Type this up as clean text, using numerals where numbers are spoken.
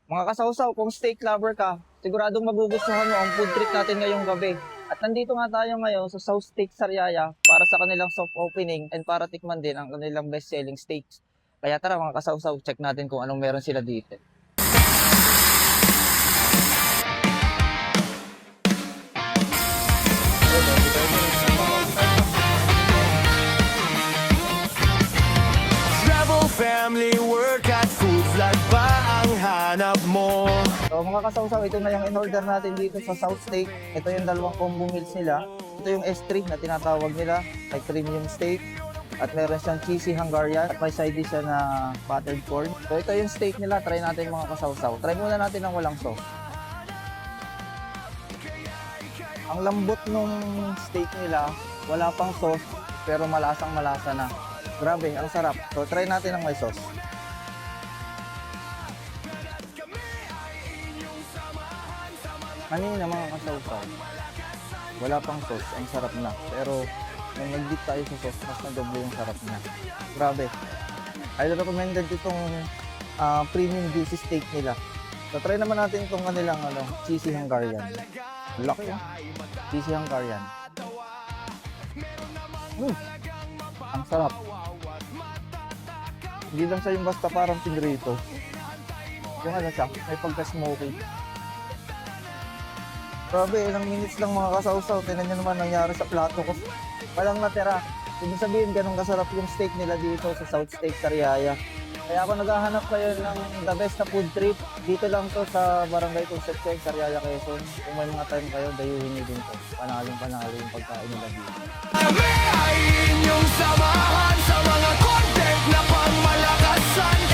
Mga kasawsaw, kung steak lover ka, siguradong magugustuhan mo ang food trip natin ngayong gabi. At nandito nga tayo ngayon sa South Steak Sariaya para sa kanilang soft opening and para tikman din ang kanilang best-selling steaks. Kaya tara mga kasawsaw, check natin kung anong meron sila dito. Travel, family, work at food vlog ba ang hanap mo? So mga kasawsaw, ito na yung in-order natin dito sa South Steak. Ito yung dalawang combo meals nila. Ito yung S3 na tinatawag nila, like premium steak. At meron siyang cheesy Hungarian at may side dish siya na buttered corn. So ito yung steak nila, try natin mga kasawsaw. Try muna natin ng walang sauce. Ang lambot nung steak nila, wala pang sauce, pero malasang malasa na. Grabe, ang sarap. So try natin ng may sauce. Kanina mga kasawsaw, wala pang sauce, ang sarap na. Pero nung nag-dip tayo sa sauce, mas nadoble yung sarap na. Grabe. Highly recommended itong premium juicy steak nila. So try naman natin itong kanilang cheesy Hungarian. Lock yun. Cheesy Hungarian. Ang sarap. Hindi lang siya yung basta parang pinrito. Yung siya, may pagka-smoky. Grabe, ilang minutes lang mga kasawsaw. Tingnan nyo naman nangyari sa plato ko. Walang natira. Ibig sabihin, ganun kasarap yung steak nila dito sa South Steak Sariaya. Kaya ako naghahanap kayo ng the best na food trip. Dito lang to sa Barangay Concepcion, Sariaya, Quezon. Kung may mga time kayo, dayuhin nyo din to. Panalo yung pagkain nila dito. Kami ay inyong samahan sa mga content na pangmalakasan